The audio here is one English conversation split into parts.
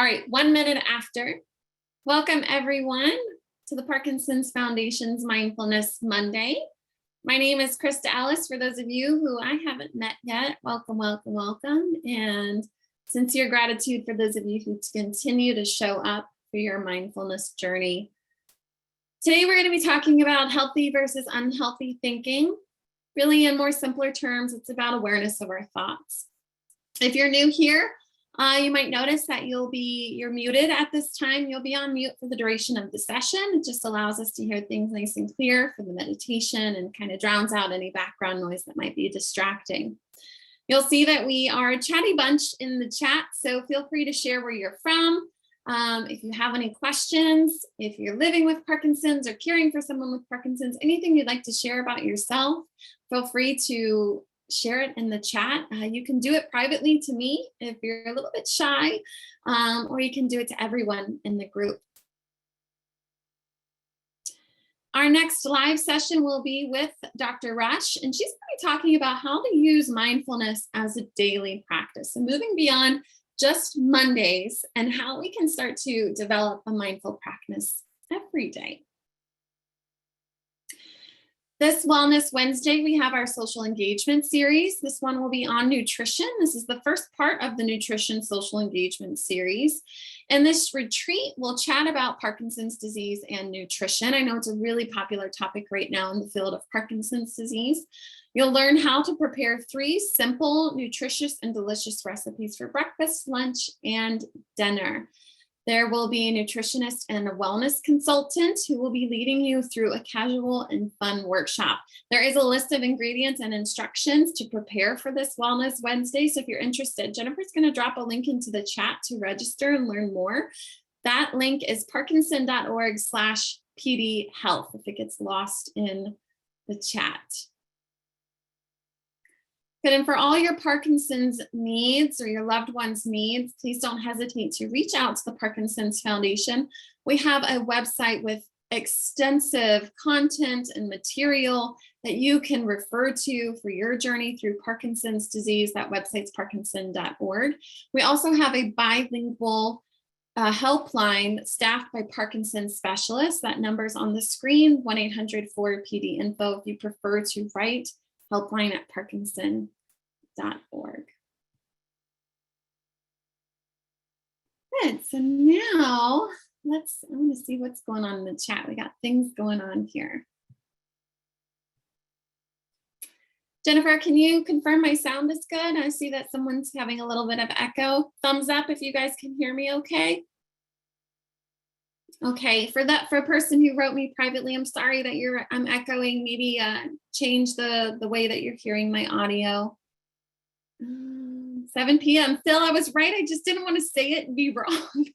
All right, 1 minute after. Welcome everyone to the Parkinson's Foundation's Mindfulness Monday. My name is Crista Ellis. For those of you who I haven't met yet, welcome, welcome, welcome. And sincere gratitude for those of you who continue to show up for your mindfulness journey. Today, we're going to be talking about healthy versus unhealthy thinking. Really, in more simpler terms, it's about awareness of our thoughts. If you're new here, you might notice that you're muted at this time. You'll be on mute for the duration of the session. It just allows us to hear things nice and clear for the meditation and kind of drowns out any background noise that might be distracting. You'll see that we are a chatty bunch in the chat, so feel free to share where you're from. If you have any questions, if you're living with Parkinson's or caring for someone with Parkinson's, anything you'd like to share about yourself, feel free to share it in the chat. You can do it privately to me if you're a little bit shy, or you can do it to everyone in the group. Our next live session will be with Dr. Rush, and she's going to be talking about how to use mindfulness as a daily practice and moving beyond just Mondays and how we can start to develop a mindful practice every day. This Wellness Wednesday, we have our social engagement series. This one will be on nutrition. This is the first part of the nutrition social engagement series. In this retreat, we'll chat about Parkinson's disease and nutrition. I know it's a really popular topic right now in the field of Parkinson's disease. You'll learn how to prepare 3 simple, nutritious, and delicious recipes for breakfast, lunch, and dinner. There will be a nutritionist and a wellness consultant who will be leading you through a casual and fun workshop. There is a list of ingredients and instructions to prepare for this Wellness Wednesday. So if you're interested, Jennifer's going to drop a link into the chat to register and learn more. That link is parkinson.org/pdhealth if it gets lost in the chat. Good, and for all your Parkinson's needs or your loved one's needs, please don't hesitate to reach out to the Parkinson's Foundation. We have a website with extensive content and material that you can refer to for your journey through Parkinson's disease. That website's parkinson.org. We also have a bilingual helpline staffed by Parkinson's specialists. That number's on the screen, 1-800-4PD-INFO if you prefer to write. Helpline at parkinson.org. Good, so now I want to see what's going on in the chat. We got things going on here. Jennifer, can you confirm my sound is good? I see that someone's having a little bit of echo. Thumbs up if you guys can hear me okay. Okay, for a person who wrote me privately, I'm sorry that I'm echoing. Maybe change the way that you're hearing my audio. 7 p.m. Phil, I was right. I just didn't want to say it and be wrong.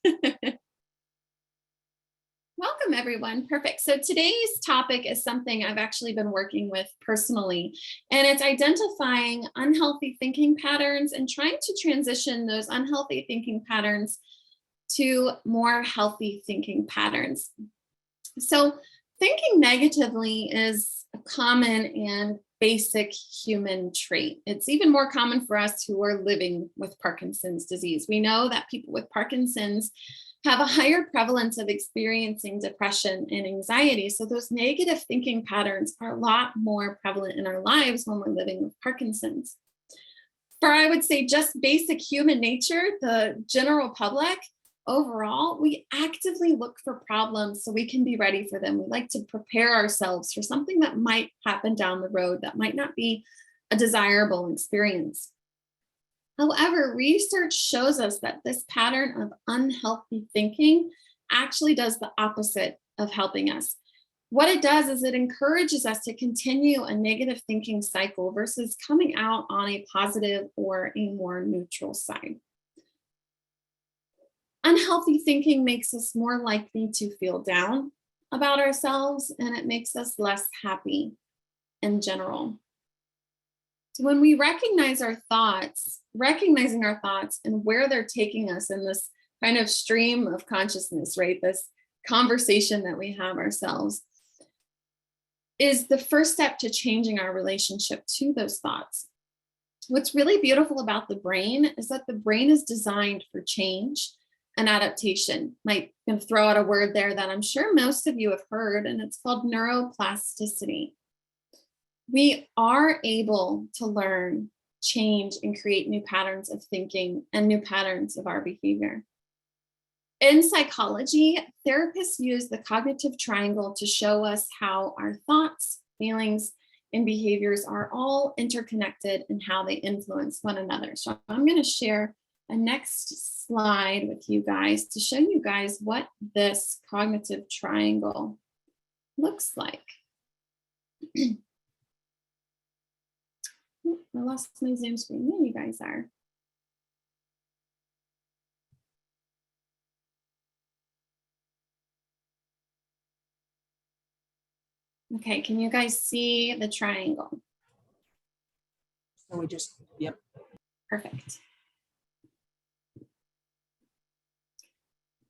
Welcome, everyone. Perfect. So today's topic is something I've actually been working with personally, and it's identifying unhealthy thinking patterns and trying to transition those unhealthy thinking patterns to more healthy thinking patterns. So thinking negatively is a common and basic human trait. It's even more common for us who are living with Parkinson's disease. We know that people with Parkinson's have a higher prevalence of experiencing depression and anxiety. So those negative thinking patterns are a lot more prevalent in our lives when we're living with Parkinson's. For, I would say, just basic human nature, the general public, overall, we actively look for problems so we can be ready for them. We like to prepare ourselves for something that might happen down the road that might not be a desirable experience. However, research shows us that this pattern of unhealthy thinking actually does the opposite of helping us. What it does is it encourages us to continue a negative thinking cycle versus coming out on a positive or a more neutral side. Unhealthy thinking makes us more likely to feel down about ourselves, and it makes us less happy in general. So when we recognize our thoughts, recognizing our thoughts and where they're taking us in this kind of stream of consciousness, right? This conversation that we have ourselves is the first step to changing our relationship to those thoughts. What's really beautiful about the brain is that the brain is designed for change. an adaptation. Might gonna throw out a word there that I'm sure most of you have heard, and it's called neuroplasticity. We are able to learn, change, and create new patterns of thinking and new patterns of our behavior. In psychology, therapists use the cognitive triangle to show us how our thoughts, feelings, and behaviors are all interconnected and how they influence one another. So I'm going to share a next slide with you guys to show you guys what this cognitive triangle looks like. I lost my Zoom screen. There you guys are. Okay, can you guys see the triangle? So we just, yep. Perfect.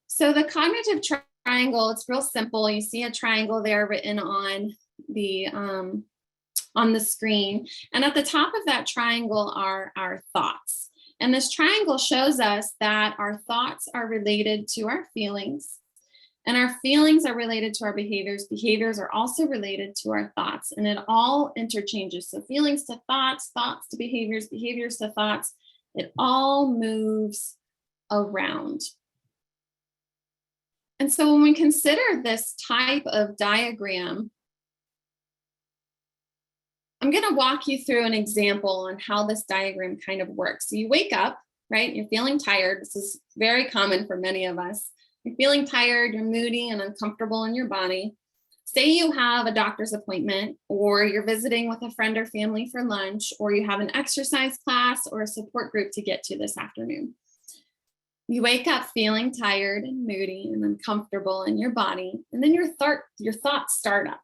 So the cognitive triangle, it's real simple. You see a triangle there written on the screen. And at the top of that triangle are our thoughts. And this triangle shows us that our thoughts are related to our feelings, and our feelings are related to our behaviors. Behaviors are also related to our thoughts, and it all interchanges. So feelings to thoughts, thoughts to behaviors, behaviors to thoughts, it all moves around. And so when we consider this type of diagram, I'm going to walk you through an example on how this diagram kind of works. So you wake up, right? You're feeling tired. This is very common for many of us. You're feeling tired, you're moody and uncomfortable in your body. Say you have a doctor's appointment, or you're visiting with a friend or family for lunch, or you have an exercise class or a support group to get to this afternoon. You wake up feeling tired and moody and uncomfortable in your body, and then your thoughts start up.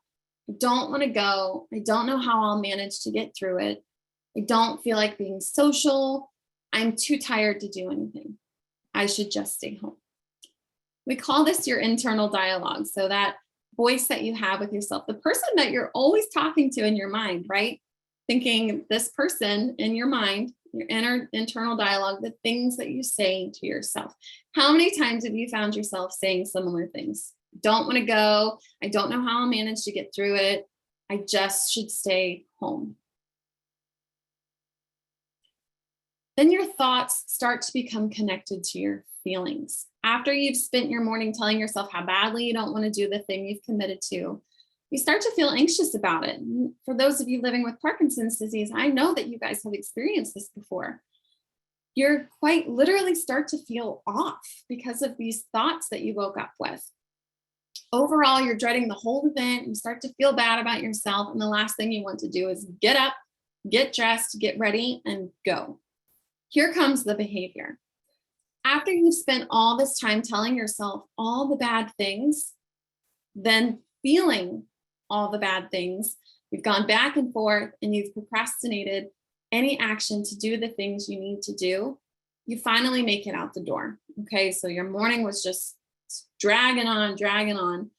I don't want to go. I don't know how I'll manage to get through it. I don't feel like being social. I'm too tired to do anything. I should just stay home. We call this your internal dialogue. So that voice that you have with yourself, the person that you're always talking to in your mind, right? Thinking this person in your mind, your internal dialogue, the things that you say to yourself. How many times have you found yourself saying similar things? Don't want to go. I don't know how I'll manage to get through it. I just should stay home. Then your thoughts start to become connected to your feelings. After you've spent your morning telling yourself how badly you don't want to do the thing you've committed to, you start to feel anxious about it. And for those of you living with Parkinson's disease, I know that you guys have experienced this before. You're quite literally start to feel off because of these thoughts that you woke up with. Overall, you're dreading the whole event. You start to feel bad about yourself. And the last thing you want to do is get up, get dressed, get ready, and go. Here comes the behavior. After you've spent all this time telling yourself all the bad things, then feeling all the bad things, you've gone back and forth and you've procrastinated any action to do the things you need to do, you finally make it out the door. Okay, so your morning was just dragging on.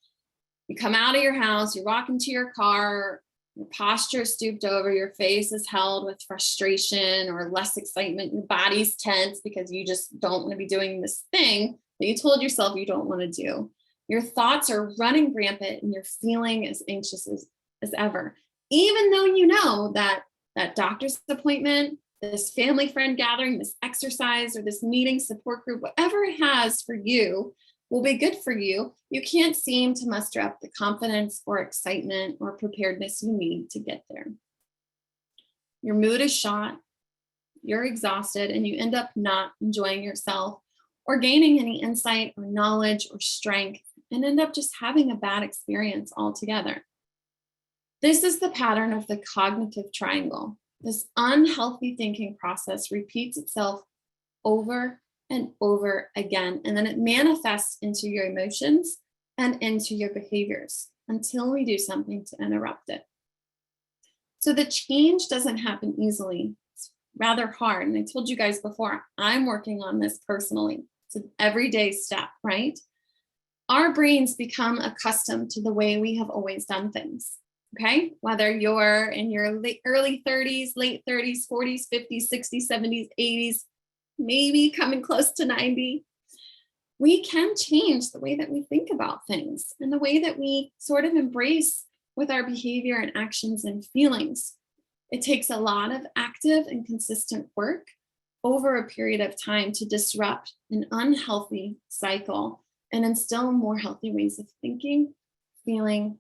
You come out of your house, you walk into your car, your posture is stooped over, your face is held with frustration or less excitement, your body's tense because you just don't want to be doing this thing that you told yourself you don't want to do. Your thoughts are running rampant and you're feeling as anxious as ever, even though you know that doctor's appointment, this family friend gathering, this exercise, or this meeting, support group, whatever it has for you will be good for you. You can't seem to muster up the confidence or excitement or preparedness you need to get there. Your mood is shot, you're exhausted, and you end up not enjoying yourself or gaining any insight or knowledge or strength, and end up just having a bad experience altogether. This is the pattern of the cognitive triangle. This unhealthy thinking process repeats itself over and over again, and then it manifests into your emotions and into your behaviors until we do something to interrupt it. So the change doesn't happen easily. It's rather hard. And I told you guys before, I'm working on this personally. It's an everyday step, right? Our brains become accustomed to the way we have always done things. Okay, whether you're in your early 30s, late 30s, 40s, 50s, 60s, 70s, 80s, maybe coming close to 90. we can change the way that we think about things and the way that we sort of embrace with our behavior and actions and feelings. It takes a lot of active and consistent work over a period of time to disrupt an unhealthy cycle and instill more healthy ways of thinking, feeling,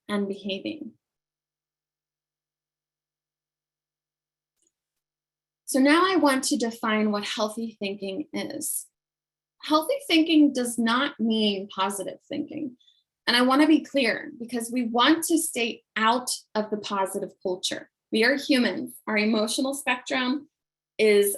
and behaving. So now I want to define what healthy thinking is. Healthy thinking does not mean positive thinking. And I want to be clear because we want to stay out of the positive culture. We are humans. Our emotional spectrum is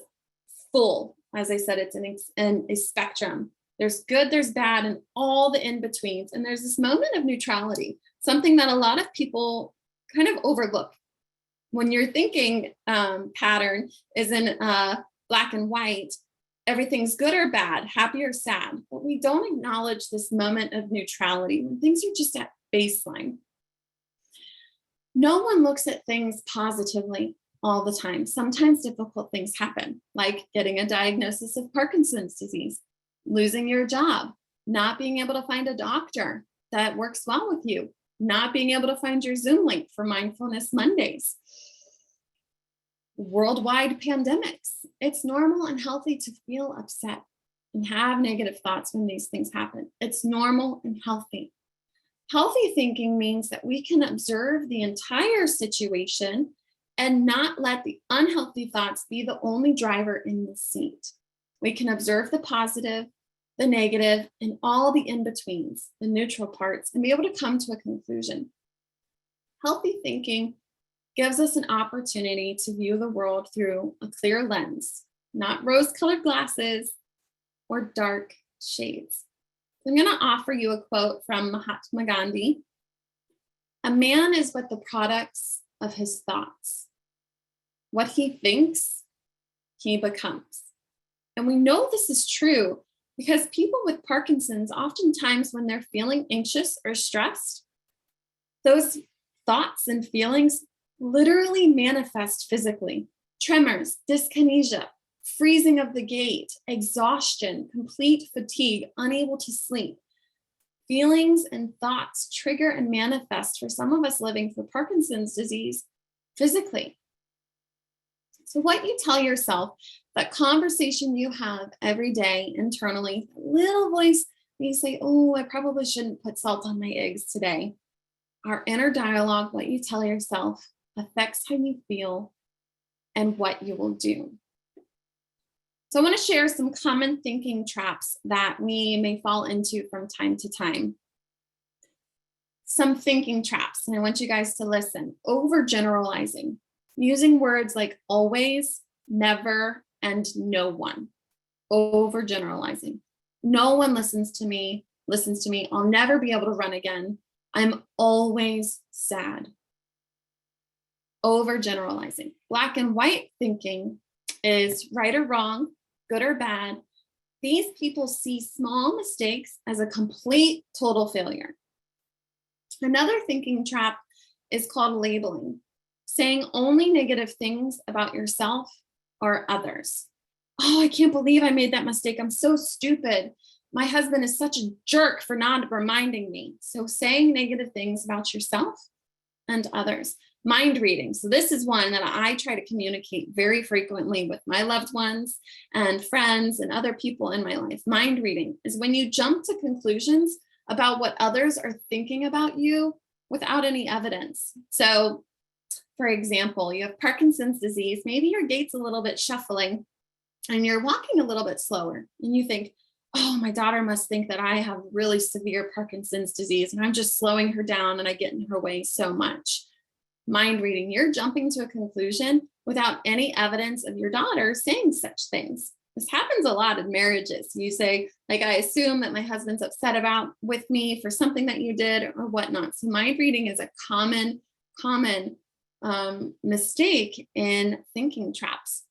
full. As I said, it's a spectrum. There's good, there's bad, and all the in-betweens. And there's this moment of neutrality, something that a lot of people kind of overlook. When your thinking pattern is in black and white, everything's good or bad, happy or sad, but we don't acknowledge this moment of neutrality when things are just at baseline. No one looks at things positively all the time. Sometimes difficult things happen, like getting a diagnosis of Parkinson's disease, losing your job, not being able to find a doctor that works well with you, not being able to find your Zoom link for Mindfulness Mondays. Worldwide pandemics. It's normal and healthy to feel upset and have negative thoughts when these things happen. It's normal and healthy. Healthy thinking means that we can observe the entire situation and not let the unhealthy thoughts be the only driver in the seat. We can observe the positive, the negative, and all the in-betweens, the neutral parts, and be able to come to a conclusion. Healthy thinking gives us an opportunity to view the world through a clear lens, not rose-colored glasses or dark shades. I'm going to offer you a quote from Mahatma Gandhi. A man is but the products of his thoughts. What he thinks, he becomes. And we know this is true because people with Parkinson's, oftentimes when they're feeling anxious or stressed, those thoughts and feelings literally manifest physically. Tremors, dyskinesia, freezing of the gait, exhaustion, complete fatigue, unable to sleep. Feelings and thoughts trigger and manifest for some of us living with Parkinson's disease physically. So what you tell yourself, that conversation you have every day internally, little voice, you say, oh, I probably shouldn't put salt on my eggs today. Our inner dialogue, what you tell yourself, affects how you feel and what you will do. So I want to share some common thinking traps that we may fall into from time to time. Some thinking traps, and I want you guys to listen. Overgeneralizing, using words like always, never, and no one. Overgeneralizing. No one listens to me. I'll never be able to run again. I'm always sad. Overgeneralizing. Black and white thinking is right or wrong, good or bad. These people see small mistakes as a complete total failure. Another thinking trap is called labeling, saying only negative things about yourself or others. Oh, I can't believe I made that mistake. I'm so stupid. My husband is such a jerk for not reminding me. So saying negative things about yourself and others. Mind reading. So this is one that I try to communicate very frequently with my loved ones and friends and other people in my life. Mind reading is when you jump to conclusions about what others are thinking about you without any evidence. So for example, you have Parkinson's disease, maybe your gait's a little bit shuffling and you're walking a little bit slower and you think, oh, my daughter must think that I have really severe Parkinson's disease and I'm just slowing her down and I get in her way so much. Mind reading, you're jumping to a conclusion without any evidence of your daughter saying such things. This happens a lot in marriages. You say, like, I assume that my husband's upset about with me for something that you did or whatnot. So mind reading is a common mistake in thinking traps.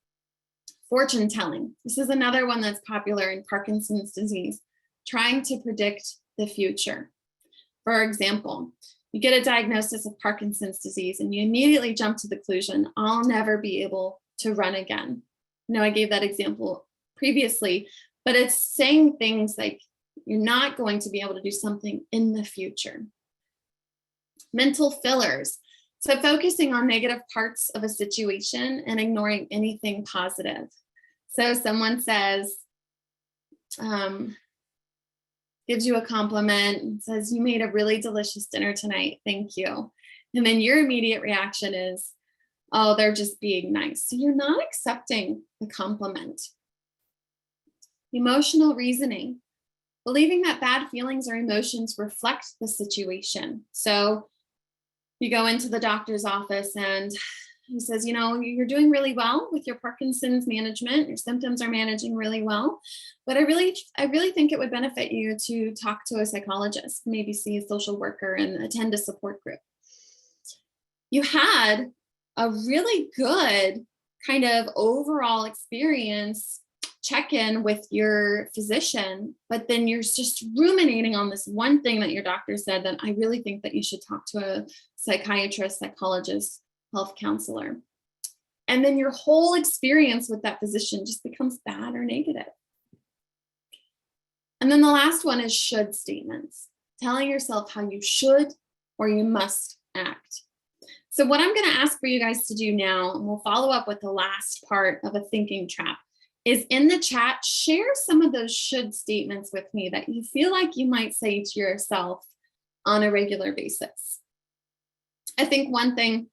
Fortune telling. This is another one that's popular in Parkinson's disease, trying to predict the future. For example, you get a diagnosis of Parkinson's disease and you immediately jump to the conclusion, I'll never be able to run again. I gave that example previously, but it's saying things like you're not going to be able to do something in the future. Mental fillers. So focusing on negative parts of a situation and ignoring anything positive. So someone says, gives you a compliment and says, you made a really delicious dinner tonight. Thank you. And then your immediate reaction is, oh, they're just being nice. So you're not accepting the compliment. Emotional reasoning. Believing that bad feelings or emotions reflect the situation. So you go into the doctor's office and he says, you're doing really well with your Parkinson's management. Your symptoms are managing really well. But I really think it would benefit you to talk to a psychologist, maybe see a social worker and attend a support group. You had a really good kind of overall experience check-in with your physician, but then you're just ruminating on this one thing that your doctor said that I really think that you should talk to a psychiatrist, psychologist, health counselor. And then your whole experience with that physician just becomes bad or negative. And then the last one is should statements, telling yourself how you should or you must act. So what I'm going to ask for you guys to do now, and we'll follow up with the last part of a thinking trap, is in the chat, share some of those should statements with me that you feel like you might say to yourself on a regular basis. I think one thing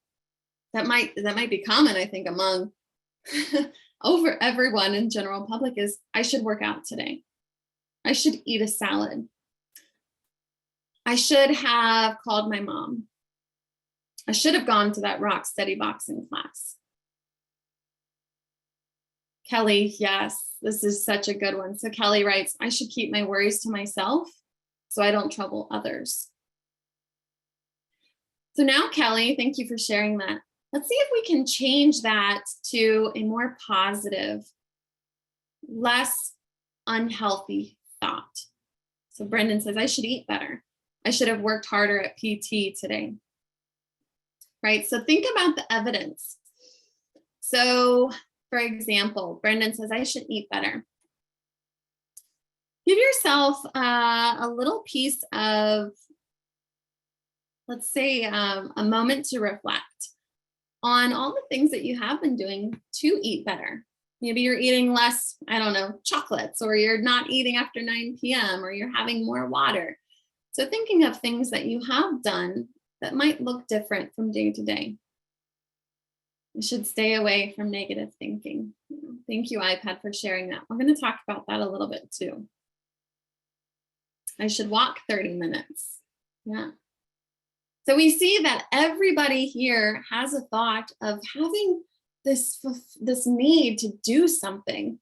that might be common, I think, among over everyone in general public is, I should work out today. I should eat a salad. I should have called my mom. I should have gone to that rock steady boxing class. Kelly, yes, this is such a good one. So Kelly writes, I should keep my worries to myself so I don't trouble others. So now, Kelly, thank you for sharing that. Let's see if we can change that to a more positive, less unhealthy thought. So Brendan says, I should eat better. I should have worked harder at PT today. Right? So think about the evidence. So for example, Brendan says, I should eat better. Give yourself a little piece of, let's say, a moment to reflect on all the things that you have been doing to eat better. Maybe you're eating less, chocolates, or you're not eating after 9 p.m., or you're having more water. So thinking of things that you have done that might look different from day to day. You should stay away from negative thinking. Thank you, iPad, for sharing that. We're going to talk about that a little bit too. I should walk 30 minutes. Yeah. So we see that everybody here has a thought of having this need to do something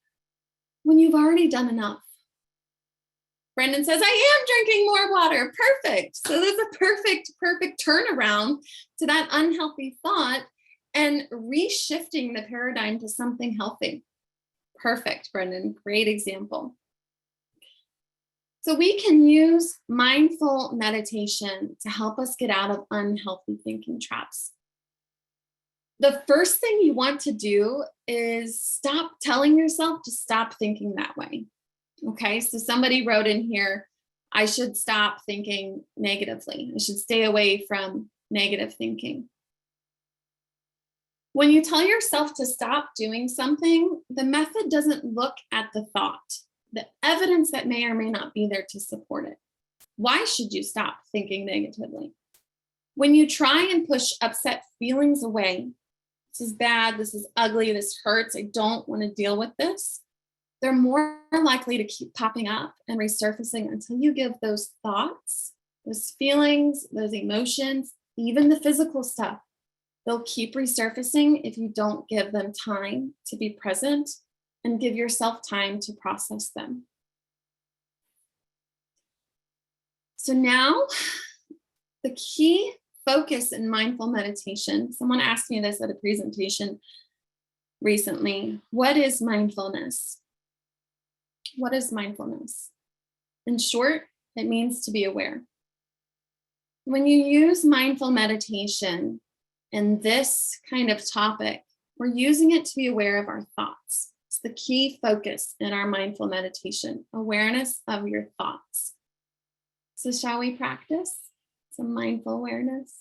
when you've already done enough. Brendan says, I am drinking more water. Perfect. So there's a perfect turnaround to that unhealthy thought and reshifting the paradigm to something healthy. Perfect, Brendan. Great example. So we can use mindful meditation to help us get out of unhealthy thinking traps. The first thing you want to do is stop telling yourself to stop thinking that way. Okay, so somebody wrote in here, I should stop thinking negatively. I should stay away from negative thinking. When you tell yourself to stop doing something, the method doesn't look at the thought, the evidence that may or may not be there to support it. Why should you stop thinking negatively? When you try and push upset feelings away, this is bad, this is ugly, this hurts, I don't want to deal with this, they're more likely to keep popping up and resurfacing until you give those thoughts, those feelings, those emotions, even the physical stuff, they'll keep resurfacing if you don't give them time to be present and give yourself time to process them. So now, the key focus in mindful meditation, someone asked me this at a presentation recently, what is mindfulness? What is mindfulness? In short, it means to be aware. When you use mindful meditation in this kind of topic, we're using it to be aware of our thoughts. It's the key focus in our mindful meditation, awareness of your thoughts. So shall we practice some mindful awareness?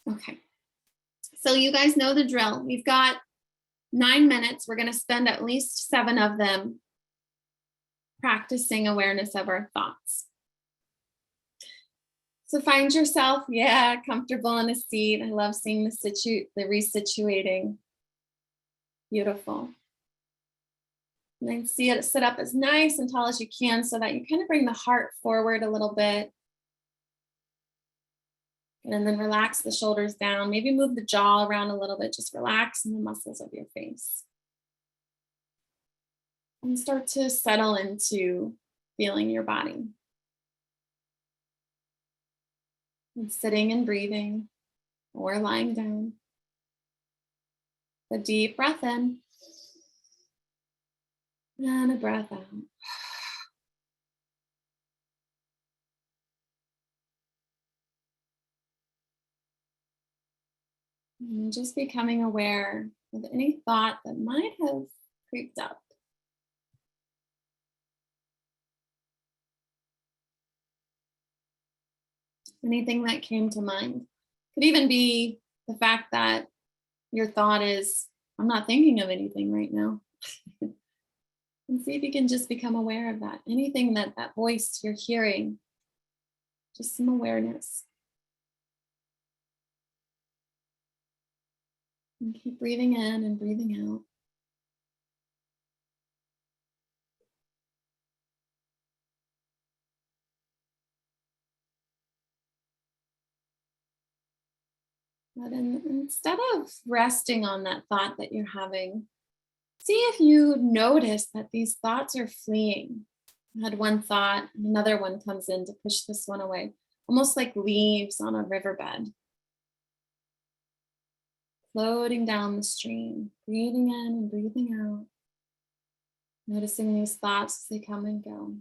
Okay. So you guys know the drill. We've got 9 minutes. We're going to spend at least 7 of them practicing awareness of our thoughts. So find yourself, comfortable in a seat. I love seeing the resituating. Beautiful. And then sit up as nice and tall as you can so that you kind of bring the heart forward a little bit. And then relax the shoulders down. Maybe move the jaw around a little bit. Just relax in the muscles of your face. And start to settle into feeling your body. And sitting and breathing or lying down. A deep breath in and a breath out. And just becoming aware of any thought that might have creeped up. Anything that came to mind. Could even be the fact that your thought is, I'm not thinking of anything right now. And see if you can just become aware of that. Anything that voice you're hearing, just some awareness. And keep breathing in and breathing out. But instead of resting on that thought that you're having, see if you notice that these thoughts are fleeing. I had one thought, and another one comes in to push this one away, almost like leaves on a riverbed. Floating down the stream, breathing in and breathing out. Noticing these thoughts as they come and go.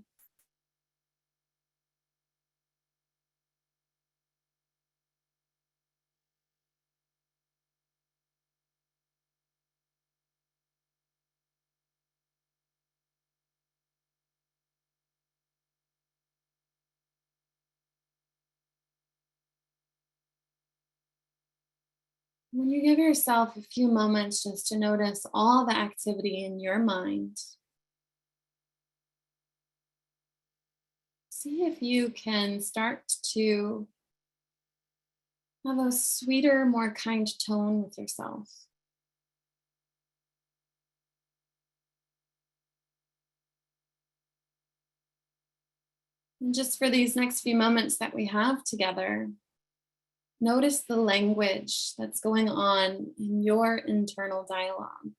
When you give yourself a few moments just to notice all the activity in your mind, see if you can start to have a sweeter, more kind tone with yourself. And just for these next few moments that we have together, notice the language that's going on in your internal dialogue.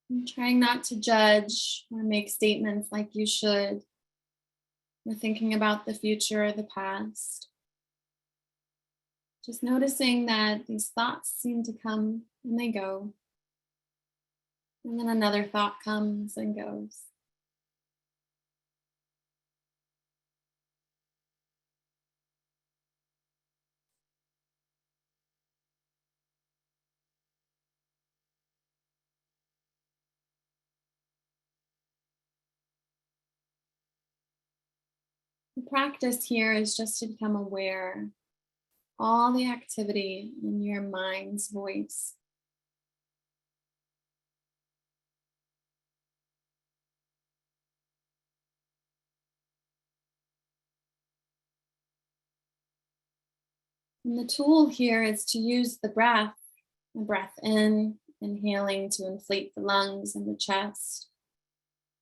And trying not to judge or make statements like you should. Or thinking about the future or the past. Just noticing that these thoughts seem to come and they go. And then another thought comes and goes. The practice here is just to become aware of all the activity in your mind's voice. And the tool here is to use the breath in, inhaling to inflate the lungs and the chest,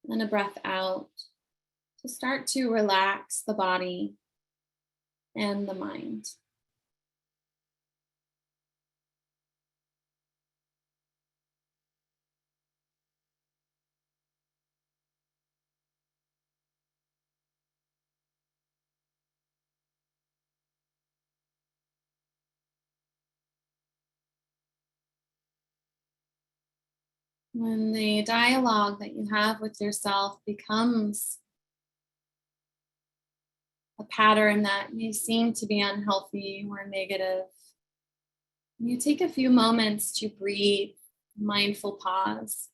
and a breath out to start to relax the body and the mind. When the dialogue that you have with yourself becomes a pattern that may seem to be unhealthy or negative, you take a few moments to breathe, mindful pause.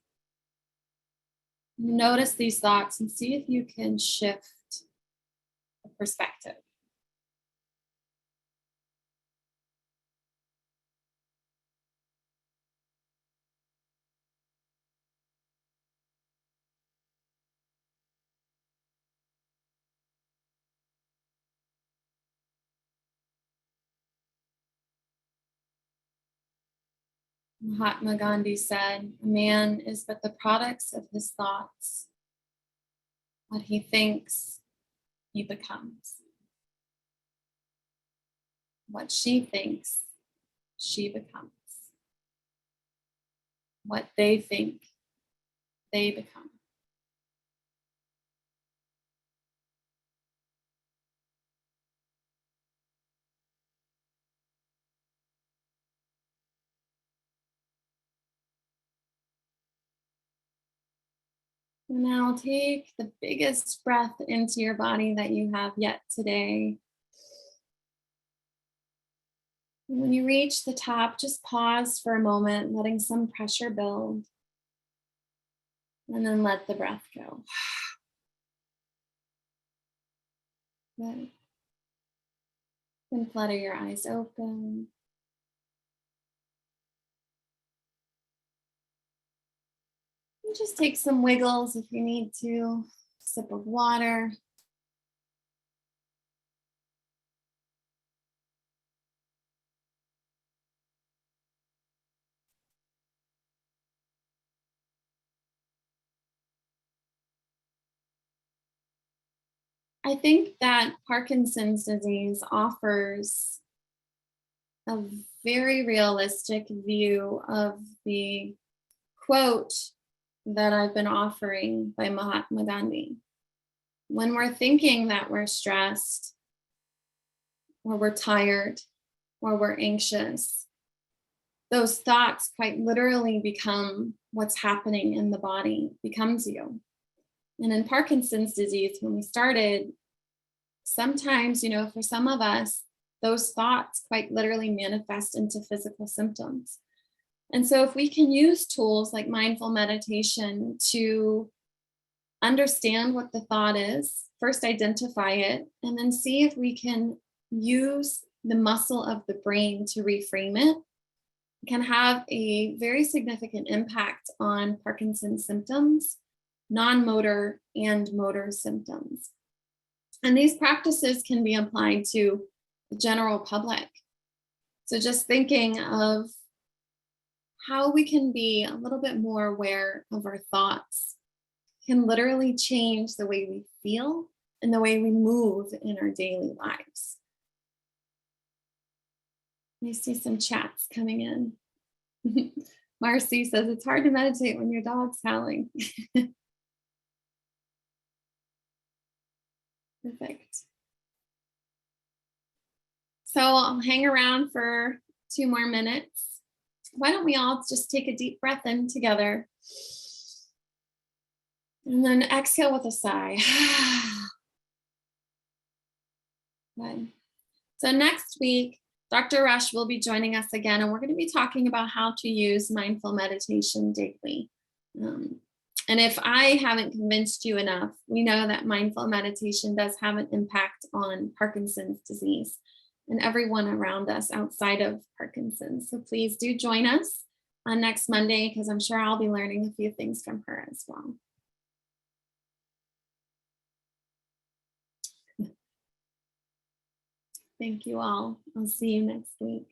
Notice these thoughts and see if you can shift the perspective. Mahatma Gandhi said, "A man is but the products of his thoughts. What he thinks, he becomes. What she thinks, she becomes. What they think, they become." Now take the biggest breath into your body that you have yet today. And when you reach the top, just pause for a moment, letting some pressure build. And then let the breath go. Good. Then flutter your eyes open. And just take some wiggles if you need to. Sip of water. I think that Parkinson's disease offers a very realistic view of the quote that I've been offering by Mahatma Gandhi. When we're thinking that we're stressed, or we're tired, or we're anxious, those thoughts quite literally become what's happening in the body, becomes you. And in Parkinson's disease, when we started, sometimes, for some of us, those thoughts quite literally manifest into physical symptoms. And so if we can use tools like mindful meditation to understand what the thought is, first identify it, and then see if we can use the muscle of the brain to reframe it, can have a very significant impact on Parkinson's symptoms, non-motor and motor symptoms. And these practices can be applied to the general public. So just thinking of how we can be a little bit more aware of our thoughts can literally change the way we feel and the way we move in our daily lives. I see some chats coming in. Marcy says it's hard to meditate when your dog's howling. Perfect. So I'll hang around for 2 more minutes. Why don't we all just take a deep breath in together? And then exhale with a sigh. Good. So next week, Dr. Rush will be joining us again, and we're going to be talking about how to use mindful meditation daily. And if I haven't convinced you enough, we know that mindful meditation does have an impact on Parkinson's disease and everyone around us outside of Parkinson's. So please do join us on next Monday, because I'm sure I'll be learning a few things from her as well. Thank you all. I'll see you next week.